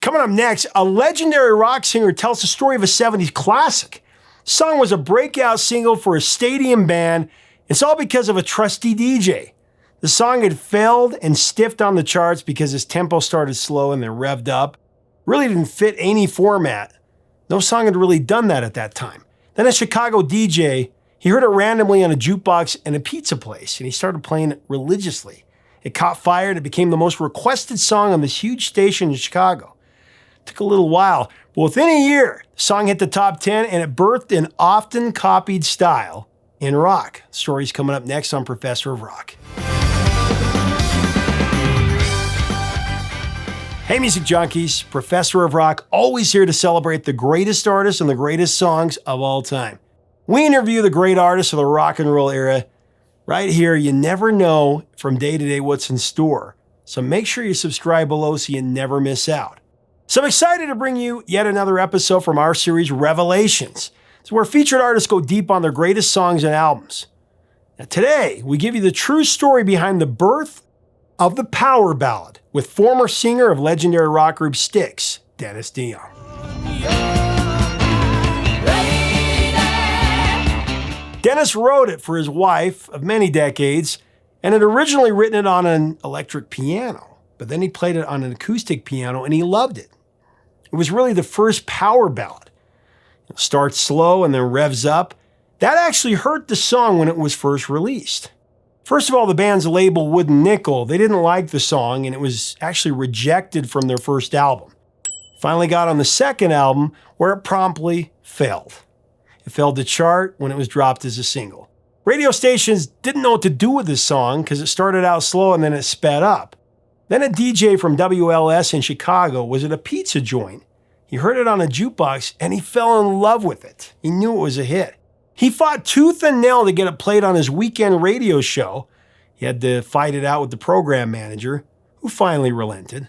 Coming up next, a legendary rock singer tells the story of a 70s classic. The song was a breakout single for a stadium band. It's all because of a trusty DJ. The song had failed and stiffed on the charts because its tempo started slow and then revved up. Really didn't fit any format. No song had really done that at that time. Then a Chicago DJ, he heard it randomly on a jukebox in a pizza place, and he started playing it religiously. It caught fire and it became the most requested song on this huge station in Chicago. It took a little while, but within a year, the song hit the top 10 and it birthed an often copied style in rock. The story's coming up next on Professor of Rock. Hey music junkies, Professor of Rock, always here to celebrate the greatest artists and the greatest songs of all time. We interview the great artists of the rock and roll era. Right here, you never know from day to day what's in store. So make sure you subscribe below so you never miss out. So I'm excited to bring you yet another episode from our series, Revelations. It's where featured artists go deep on their greatest songs and albums. Now today, we give you the true story behind the birth of the Power Ballad with former singer of legendary rock group STYX, Dennis DeYoung. Dennis wrote it for his wife of many decades and had originally written it on an electric piano, but then he played it on an acoustic piano and he loved it. It was really the first power ballad. It starts slow and then revs up. That actually hurt the song when it was first released. First of all, the band's label Wooden Nickel, they didn't like the song and it was actually rejected from their first album. Finally got on the second album where it promptly failed. It failed to chart when it was dropped as a single. Radio stations didn't know what to do with this song because it started out slow and then it sped up. Then a DJ from WLS in Chicago was at a pizza joint. He heard it on a jukebox and he fell in love with it. He knew it was a hit. He fought tooth and nail to get it played on his weekend radio show. He had to fight it out with the program manager, who finally relented.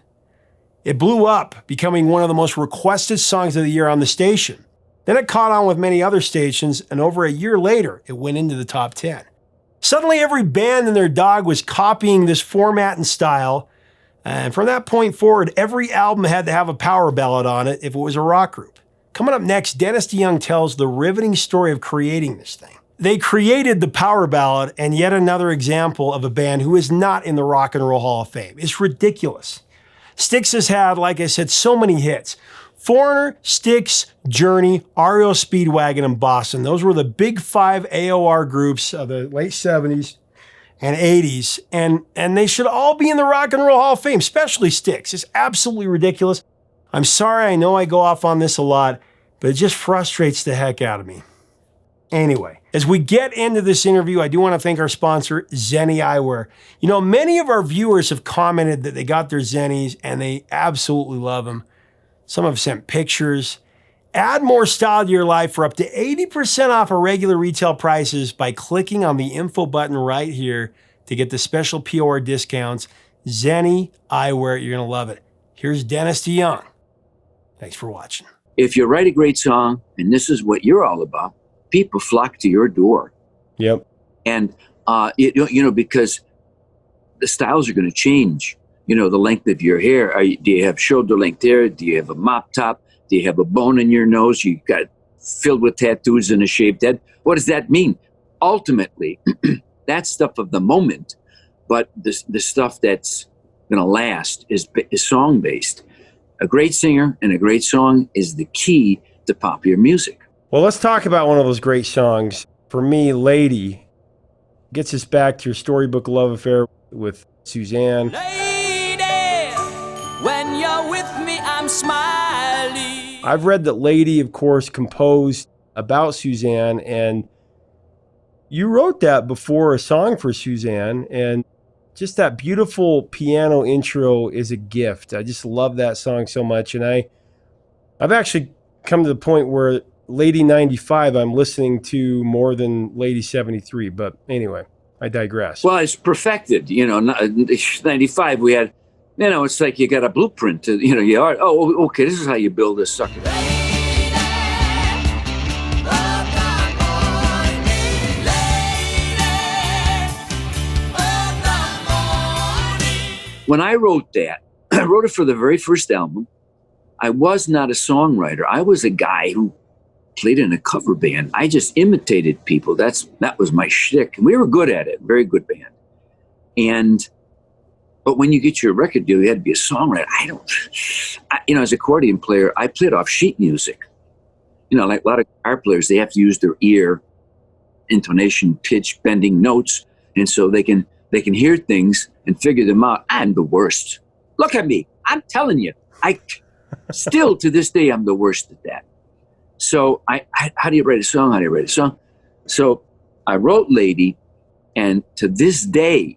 It blew up, becoming one of the most requested songs of the year on the station. Then it caught on with many other stations, and over a year later, it went into the top 10. Suddenly, every band and their dog was copying this format and style, and from that point forward, every album had to have a power ballad on it if it was a rock group. Coming up next, Dennis DeYoung tells the riveting story of creating this thing. They created the power ballad, and yet another example of a band who is not in the Rock and Roll Hall of Fame. It's ridiculous. STYX has had, like I said, so many hits. Foreigner, STYX, Journey, REO Speedwagon, and Boston. Those were the big five AOR groups of the late 70s and 80s. And they should all be in the Rock and Roll Hall of Fame, especially STYX. It's absolutely ridiculous. I'm sorry, I know I go off on this a lot, but it just frustrates the heck out of me. Anyway, as we get into this interview, I do want to thank our sponsor, Zenni Eyewear. You know, many of our viewers have commented that they got their Zennies and they absolutely love them. Some have sent pictures. Add more style to your life for up to 80% off of regular retail prices by clicking on the info button right here to get the special POR discounts. Zenni Eyewear, you're going to love it. Here's Dennis DeYoung. Thanks for watching. If you write a great song, and this is what you're all about, people flock to your door. Yep. And, because the styles are going to change. You know, the length of your hair. Do you have shoulder length hair? Do you have a mop top? Do you have a bone in your nose? You got filled with tattoos and a shaved head? What does that mean? Ultimately, that's stuff of the moment, but the stuff that's going to last is song-based. A great singer and a great song is the key to popular music. Well, let's talk about one of those great songs. For me, Lady gets us back to your storybook love affair with Suzanne. When you're with me, I'm smiling. I've read that Lady, of course, composed about Suzanne, and you wrote that before a song for Suzanne, and just that beautiful piano intro is a gift. I just love that song so much, and I've actually come to the point where Lady 95 I'm listening to more than Lady 73, but anyway, I digress. Well, it's perfected. 95 we had. It's like you got a blueprint. Okay, this is how you build this sucker. When I wrote that, I wrote it for the very first album, I was not a songwriter. I was a guy who played in a cover band. I just imitated people. That was my shtick. And we were good at it, very good band. But when you get your record deal, you had to be a songwriter. As an accordion player, I played off sheet music. Like a lot of guitar players, they have to use their ear, intonation, pitch, bending notes, and so they can hear things and figure them out. I'm the worst. Look at me. I'm telling you. I still to this day I'm the worst at that. So how do you write a song? How do you write a song? So I wrote Lady, and to this day,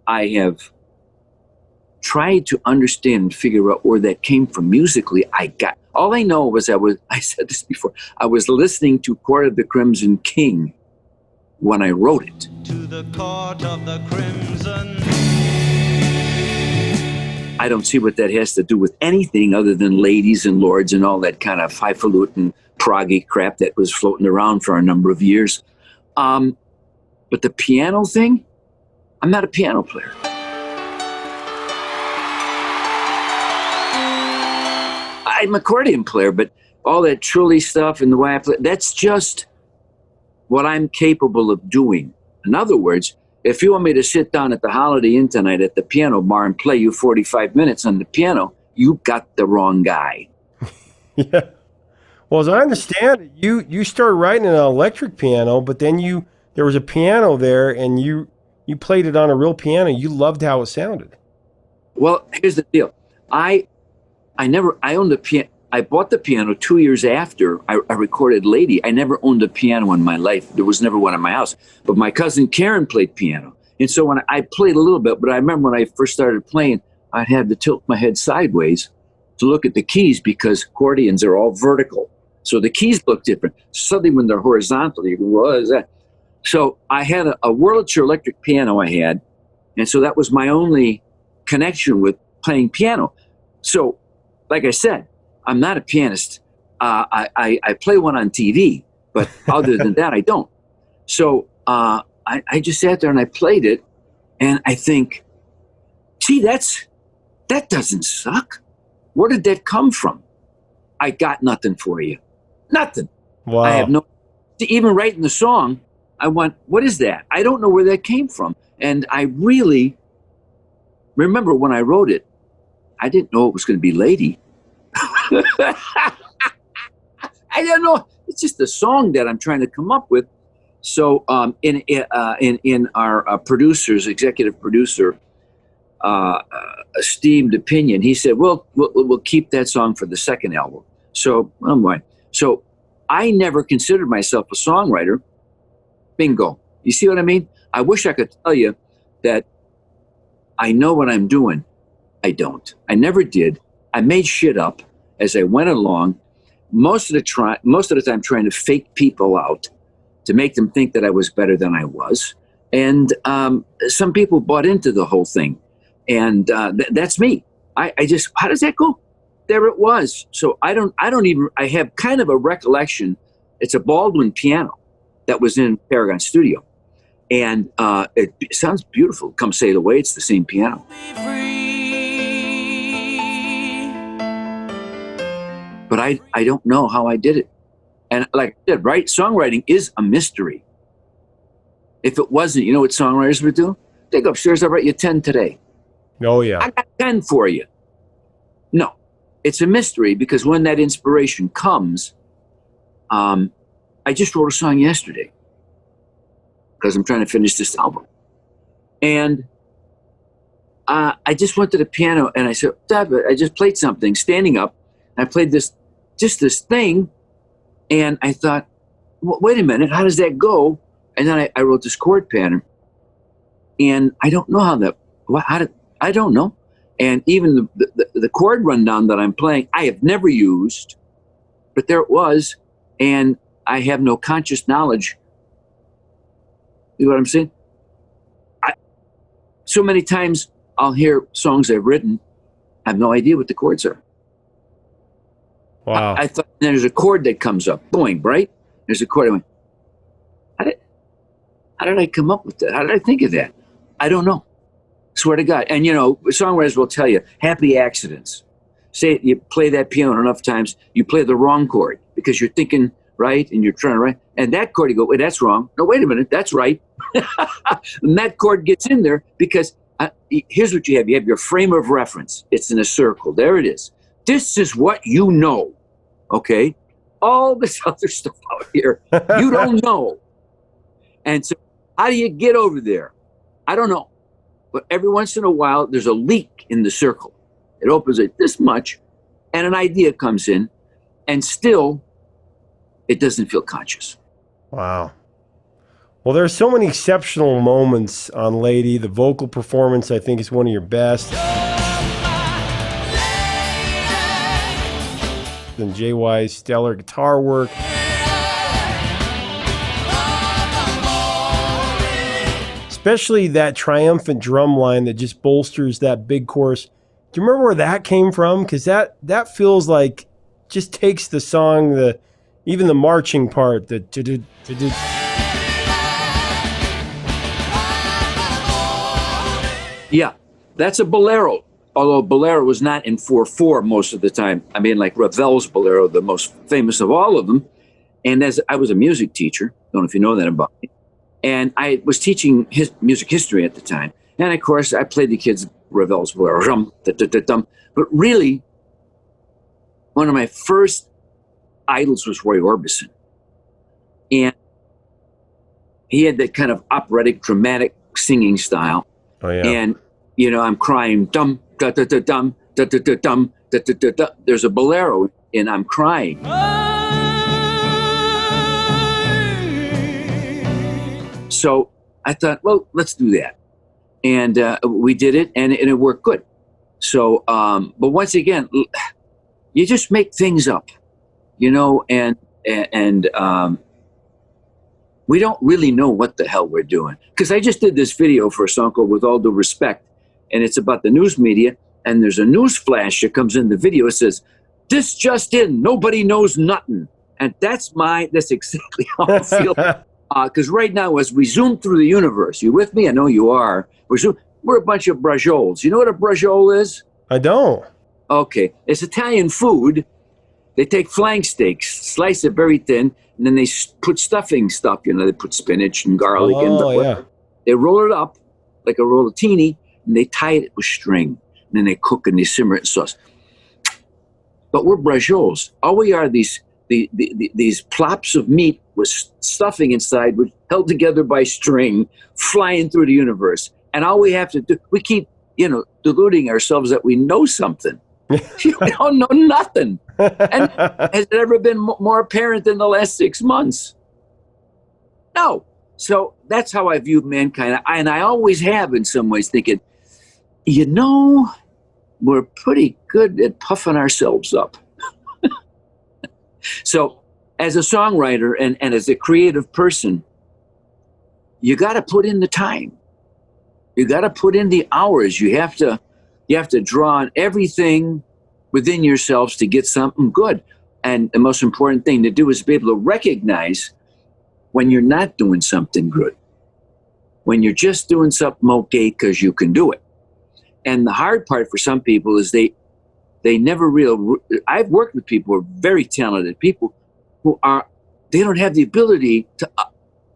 I have tried to understand and figure out where that came from musically. All I know was I said this before, I was listening to Court of the Crimson King when I wrote it. To the Court of the Crimson. I don't see what that has to do with anything other than ladies and lords and all that kind of highfalutin, proggy crap that was floating around for a number of years. But the piano thing, I'm not a piano player. I'm an accordion player, but all that trilly stuff and the way I play, that's just what I'm capable of doing. In other words, if you want me to sit down at the Holiday Inn tonight at the piano bar and play you 45 minutes on the piano, you got the wrong guy. Yeah. Well, as I understand it, you started writing an electric piano, but then there was a piano there, and you played it on a real piano. You loved how it sounded. Well, here's the deal. I owned a piano. I bought the piano 2 years after I recorded Lady. I never owned a piano in my life. There was never one in my house. But my cousin Karen played piano. And so when I played a little bit, but I remember when I first started playing, I had to tilt my head sideways to look at the keys because accordions are all vertical. So the keys look different. Suddenly when they're horizontal, you go, what is that? So I had a Wurlitzer electric piano I had. And so that was my only connection with playing piano. So, like I said, I'm not a pianist. I play one on TV, but other than that, I don't. So I just sat there and I played it, and I think, gee, that doesn't suck. Where did that come from? I got nothing for you. Nothing. Wow. I have no, even writing the song, I went, what is that? I don't know where that came from. And I really remember when I wrote it, I didn't know it was going to be Lady. I don't know. It's just a song that I'm trying to come up with. So in our producer's executive producer esteemed opinion, he said, "We'll keep that song for the second album." So So I never considered myself a songwriter. Bingo. You see what I mean? I wish I could tell you that I know what I'm doing. I don't. I never did. I made shit up as I went along, most of the time trying to fake people out to make them think that I was better than I was. And some people bought into the whole thing. And that's me. I just, how does that go? There it was. So I have kind of a recollection. It's a Baldwin piano that was in Paragon Studio. And it sounds beautiful. Come Sail Away, it's the same piano. But I don't know how I did it. And like I said, right? Songwriting is a mystery. If it wasn't, you know what songwriters would do? They go upstairs, I'll write you 10 today. Oh, yeah. I got 10 for you. No, it's a mystery because when that inspiration comes, I just wrote a song yesterday because I'm trying to finish this album. And I just went to the piano and I said, Dad, I just played something standing up. I played this thing, and I thought, well, wait a minute, how does that go? And then I wrote this chord pattern, and I don't know I don't know. And even the chord rundown that I'm playing, I have never used, but there it was, and I have no conscious knowledge. You know what I'm saying? So many times I'll hear songs I've written, I have no idea what the chords are. Wow. I thought there's a chord that comes up, boing, right? There's a chord. I went, how did I come up with that? How did I think of that? I don't know. Swear to God. And, you know, songwriters will tell you, happy accidents. say you play that piano enough times, you play the wrong chord because you're thinking right and you're trying to write. And that chord, you go, wait, that's wrong. No, wait a minute, that's right. And that chord gets in there because here's what you have. You have your frame of reference. It's in a circle. There it is. This is what you know, okay? All this other stuff out here, you don't know. And so how do you get over there? I don't know. But every once in a while, there's a leak in the circle. It opens it this much, and an idea comes in, and still, it doesn't feel conscious. Wow. Well, there's so many exceptional moments on Lady. The vocal performance, I think, is one of your best. And JY's stellar guitar work. Especially that triumphant drum line that just bolsters that big chorus. Do you remember where that came from? Because that feels like just takes the song, even the marching part. Yeah, that's a bolero. Although bolero was not in 4/4 most of the time. I mean, like Ravel's bolero, the most famous of all of them. And as I was a music teacher, don't know if you know that about me, and I was teaching music history at the time. And of course, I played the kids Ravel's bolero. But really, one of my first idols was Roy Orbison. And he had that kind of operatic, dramatic singing style. Oh, yeah. And, you know, I'm crying, dum, da, da, da, dum, da, da, da, dum, da, da, da, da. There's a bolero, and I'm crying. So I thought, well, let's do that. And we did it, and it worked good. So, but once again, you just make things up, you know, and we don't really know what the hell we're doing. Because I just did this video for a song called With All Due Respect, and it's about the news media, and there's a news flash that comes in the video. It says, "This just in, nobody knows nothing." And that's exactly how I feel. Because right now, as we zoom through the universe, you with me? I know you are. We're a bunch of brajioles. You know what a brajiole is? I don't. Okay. It's Italian food. They take flank steaks, slice it very thin, and then they put stuffing stuff. You know, they put spinach and garlic in. Yeah. They roll it up like a rollatini, and they tie it with string. And then they cook and they simmer it in sauce. But we're brajioles. All we are these plops of meat with stuffing inside, which held together by string, flying through the universe. And all we have to do, we keep, you know, deluding ourselves that we know something. We don't know nothing. And has it ever been more apparent than the last 6 months? No. So that's how I view mankind. And I always have in some ways, thinking, you know, we're pretty good at puffing ourselves up. So as a songwriter and as a creative person, you got to put in the time. You got to put in the hours. You have to draw on everything within yourselves to get something good. And the most important thing to do is be able to recognize when you're not doing something good, when you're just doing something okay because you can do it. And the hard part for some people is they never I've worked with people who are very talented people who they don't have the ability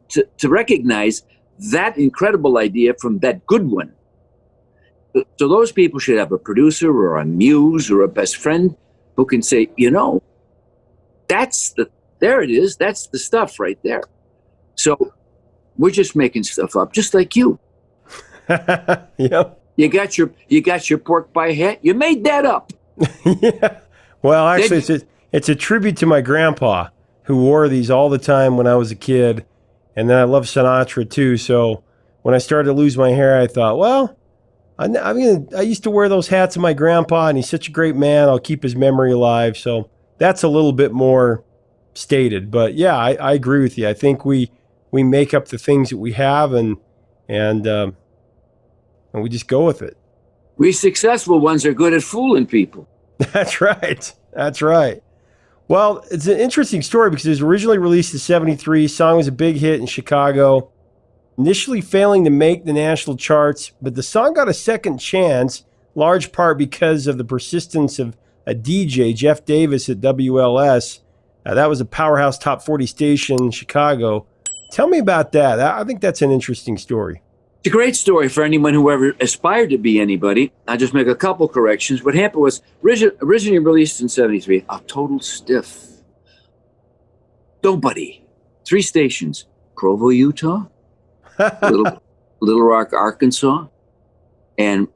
to recognize that incredible idea from that good one. So those people should have a producer or a muse or a best friend who can say, you know, there it is. That's the stuff right there. So we're just making stuff up, just like you. Yep. You got your pork pie hat. You made that up. Yeah. Well, actually, it's a tribute to my grandpa, who wore these all the time when I was a kid. And then I love Sinatra too. So when I started to lose my hair, I thought, well, I used to wear those hats of my grandpa, and he's such a great man. I'll keep his memory alive. So that's a little bit more stated. But yeah, I agree with you. I think we make up the things that we have, and we just go with it. We successful ones are good at fooling people. That's right. That's right. Well, it's an interesting story because it was originally released in '73. Song was a big hit in Chicago, initially failing to make the national charts, but the song got a second chance, large part because of the persistence of a DJ, Jeff Davis at WLS. That was a powerhouse top 40 station in Chicago. Tell me about that. I think that's an interesting story. It's a great story for anyone who ever aspired to be anybody. I'll just make a couple corrections. What happened was originally released in 73, a total stiff. Nobody. 3 stations. Provo, Utah, Little Rock, Arkansas, and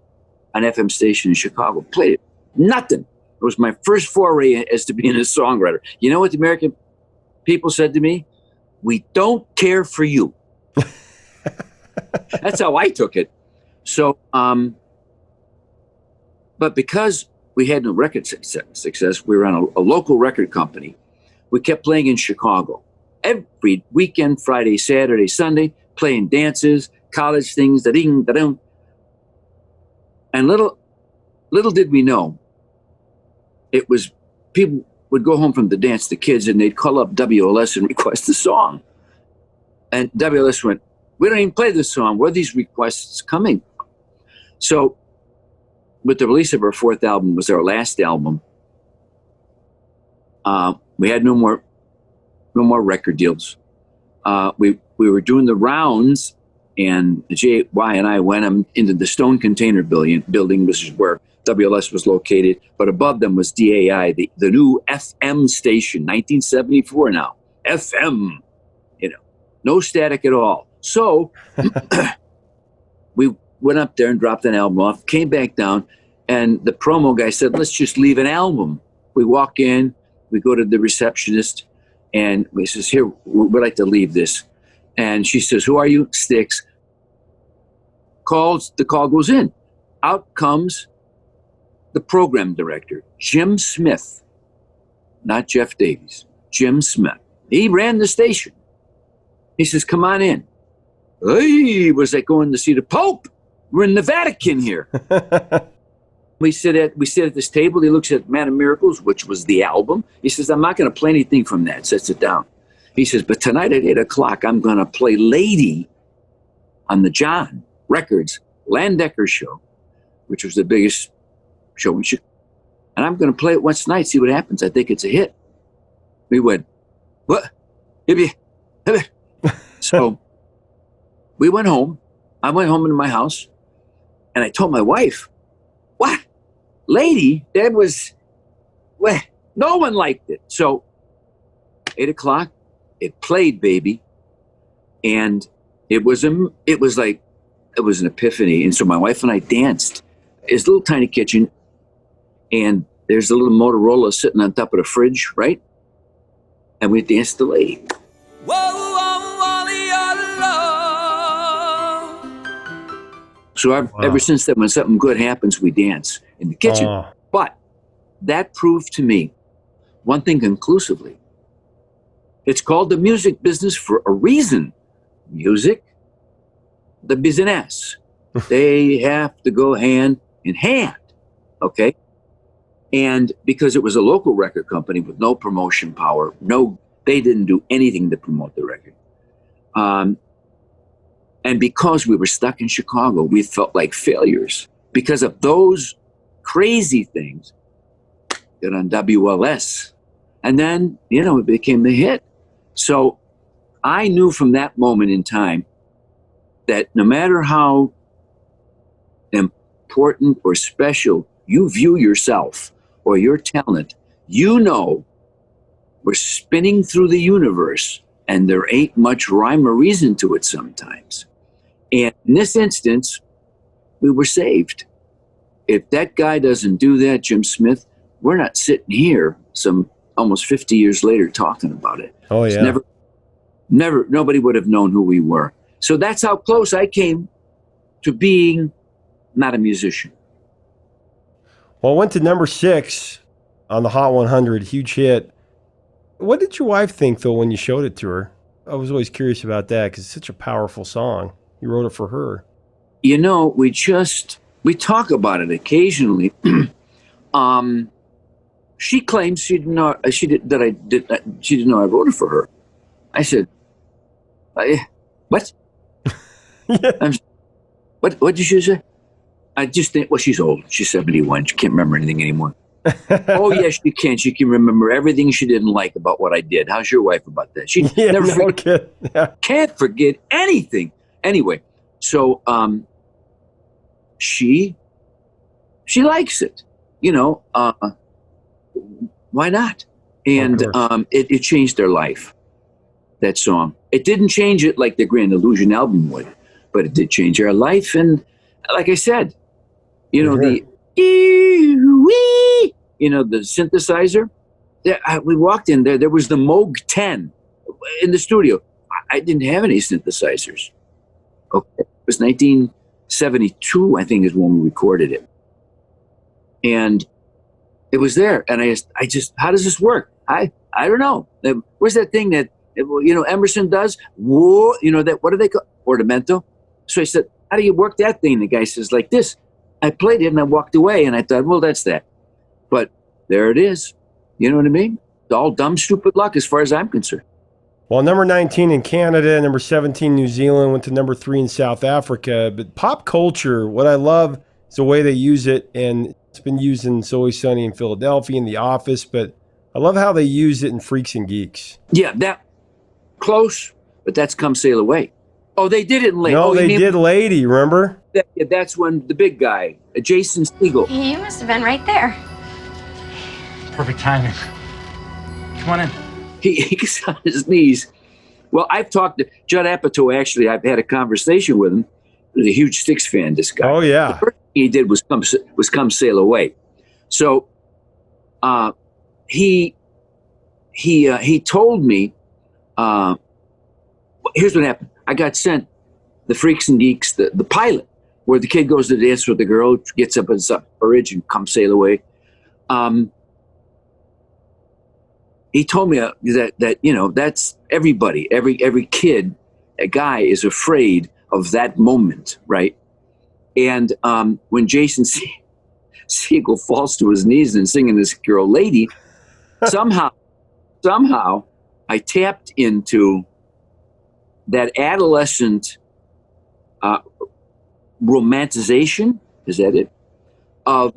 an FM station in Chicago. Played it. Nothing. It was my first foray as to being a songwriter. You know what the American people said to me? We don't care for you. That's how I took it. So, but because we had no record success, we were on a local record company. We kept playing in Chicago. Every weekend, Friday, Saturday, Sunday, playing dances, college things, da-ding, da-dum. And little did we know, it was people would go home from the dance, the kids, and they'd call up WLS and request a song. And WLS went, we don't even play this song. Where are these requests coming? So with the release of our 4th album, was our last album, we had no more record deals. We were doing the rounds, and JY and I went into the Stone Container building, which is where WLS was located, but above them was DAI, the new FM station, 1974 now, FM, no static at all. So we went up there and dropped an album off, came back down, and the promo guy said, let's just leave an album. We walk in, we go to the receptionist, and we says, here, we'd like to leave this. And she says, who are you? STYX. The call goes in. Out comes the program director, Jim Smith, not Jeff Davies, Jim Smith. He ran the station. He says, come on in. Hey, was like going to see the Pope. We're in the Vatican here. We sit at this table. He looks at Man of Miracles, which was the album. He says, I'm not going to play anything from that. Sets it down. He says, but tonight at 8 o'clock, I'm going to play Lady on the John Records Landecker show, which was the biggest show in Chicago. And I'm going to play it once tonight, see what happens. I think it's a hit. We went, what? So we went home. I went home into my house, and I told my wife, what? Lady? That was, well, no one liked it. So 8 o'clock, it played, baby. And it was an epiphany. And so my wife and I danced. It's a little tiny kitchen, and there's a little Motorola sitting on top of the fridge, right? And we danced the Lady. So ever since then, when something good happens, we dance in the kitchen. But that proved to me one thing conclusively. It's called the music business for a reason. Music, the business. They have to go hand in hand, okay? And because it was a local record company with no promotion power, they didn't do anything to promote the record. And because we were stuck in Chicago, we felt like failures. Because of those crazy things, got on WLS. And then, it became the hit. So I knew from that moment in time that no matter how important or special you view yourself or your talent, we're spinning through the universe and there ain't much rhyme or reason to it sometimes. And in this instance, we were saved. If that guy doesn't do that, Jim Smith, we're not sitting here some almost 50 years later talking about it. Oh, yeah. Nobody would have known who we were. So that's how close I came to being not a musician. Well, it went to number 6 on the Hot 100, huge hit. What did your wife think, though, when you showed it to her? I was always curious about that because it's such a powerful song. You wrote it for her. We talk about it occasionally. She claims she didn't know she didn't know I wrote it for her. I said, what? Yeah. What did you say? I just think, well, she's old. She's 71. She can't remember anything anymore. Oh, yes, she can. She can remember everything she didn't like about what I did. How's your wife about that? She Yeah, never no kid. Yeah. can't forget anything. Anyway, so she likes it. You know, why not? And it changed their life, that song. It didn't change it like the Grand Illusion album would, but it did change our life. And like I said, you know, the synthesizer. We walked in there. There was the Moog 10 in the studio. I didn't have any synthesizers. Okay, it was 1972, I think, is when we recorded it, and it was there. And I just, how does this work? I don't know. Where's that thing that Emerson does? Whoa, that, what do they call ornamento? So I said, how do you work that thing? The guy says, like this. I played it and I walked away, and I thought, well, that's that. But there it is. You know what I mean? It's all dumb, stupid luck as far as I'm concerned. Well, number 19 in Canada, number 17 New Zealand, went to number 3 in South Africa. But pop culture, what I love is the way they use it, and it's been used in It's Always Sunny in Philadelphia, in The Office, but I love how they use it in Freaks and Geeks. Yeah, that close, but that's Come Sail Away. Oh, they did it in Lady. No, they did Lady, remember? That's when the big guy, Jason Segel. You must have been right there. Perfect timing. Come on in. He's on his knees. Well, I've talked to Judd Apatow, actually. I've had a conversation with him. He's a huge STYX fan, this guy. Oh, yeah. The first thing he did was Come Sail Away. So he told me, here's what happened. I got sent the Freaks and Geeks, the pilot, where the kid goes to dance with the girl, gets up in some bridge and Come Sail Away. He told me that that's everybody, every kid, a guy is afraid of that moment, right? And when Jason Segel falls to his knees and singing this girl Lady, somehow I tapped into that adolescent romanticization, is that it, of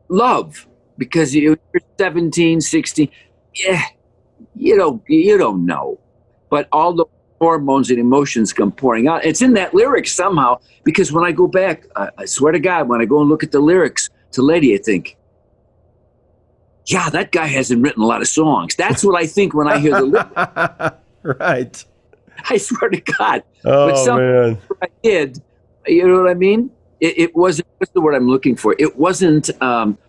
love, because you're 17, 16, yeah, you don't know, but all the hormones and emotions come pouring out. It's in that lyric somehow, because when I go back, I swear to God, when I go and look at the lyrics to Lady, I think, yeah, that guy hasn't written a lot of songs. That's what I think when I hear the lyrics. Right. I swear to God. Oh, but man. I did, you know what I mean? It wasn't, what's the word I'm looking for? It wasn't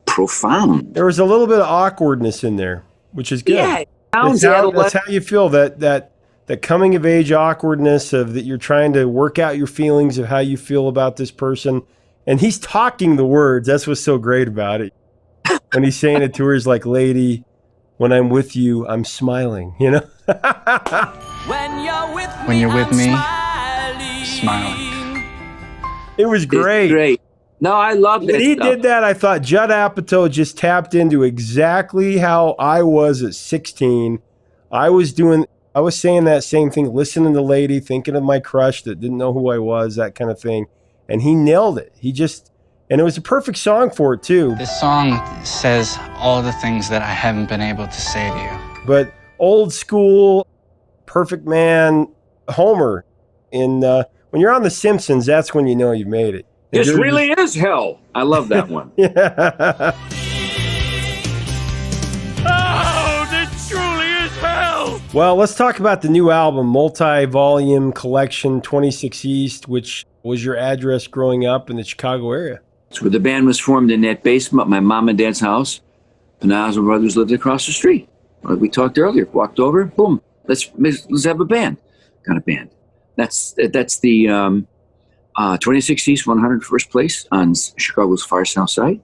profound. There was a little bit of awkwardness in there, which is good. Yeah, it sounds that's how you feel, that coming of age awkwardness of that you're trying to work out your feelings of how you feel about this person. And he's talking the words. That's what's so great about it. When he's saying it to her, he's like, Lady, when I'm with you, I'm smiling, When you're with me, I'm smiling. It was great. It's great. No, I love it. When he did that, I thought Judd Apatow just tapped into exactly how I was at 16. I was saying that same thing, listening to Lady, thinking of my crush that didn't know who I was, that kind of thing. And he nailed it. And it was a perfect song for it, too. This song says all the things that I haven't been able to say to you. But old school, perfect man, Homer. When you're on The Simpsons, that's when you know you've made it. This really is hell. I love that one. Yeah. Oh, this truly is hell! Well, let's talk about the new album, multi-volume collection, 26 East, which was your address growing up in the Chicago area. It's where the band was formed, in that basement at my mom and dad's house. And my brothers lived across the street. Like we talked earlier, walked over, boom, let's have a band, kind of band. That's the 26 East, 101st place on Chicago's far south side.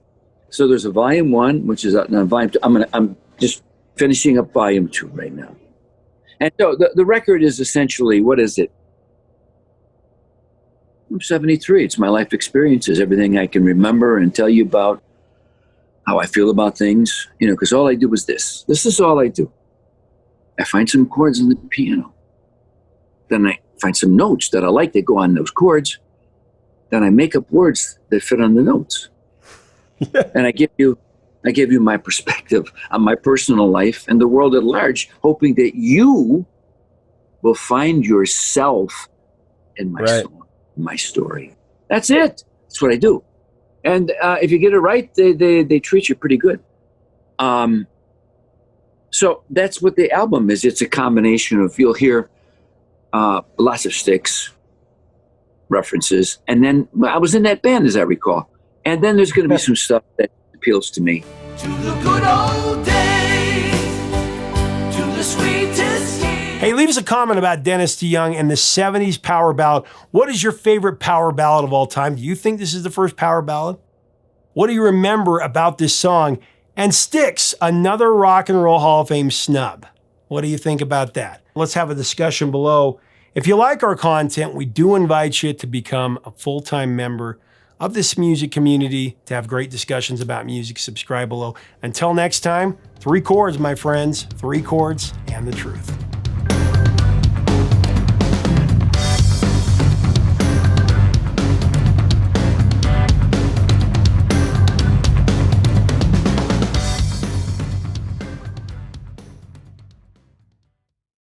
So there's a volume 1, which is out now. Volume 2. I'm just finishing up volume 2 right now. And so the record is essentially, what is it? I'm 73. It's my life experiences, everything I can remember and tell you about, how I feel about things, because all I do is this. This is all I do. I find some chords on the piano. Then I find some notes that I like that go on those chords. Then I make up words that fit on the notes. Yeah. And I give you I give you my perspective on my personal life and the world at large, hoping that you will find yourself in my song, my story. That's it. That's what I do. And if you get it right, they treat you pretty good. So that's what the album is. It's a combination of, you'll hear lots of STYX references. And then I was in that band, as I recall. And then there's going to be some stuff that appeals to me. To the good old days, to the sweetest years. Hey, leave us a comment about Dennis DeYoung and the 70s power ballad. What is your favorite power ballad of all time? Do you think this is the first power ballad? What do you remember about this song? And STYX, another Rock and Roll Hall of Fame snub. What do you think about that? Let's have a discussion below. If you like our content, we do invite you to become a full-time member of this music community, to have great discussions about music. Subscribe below. Until next time, 3 chords, my friends, 3 chords and the truth.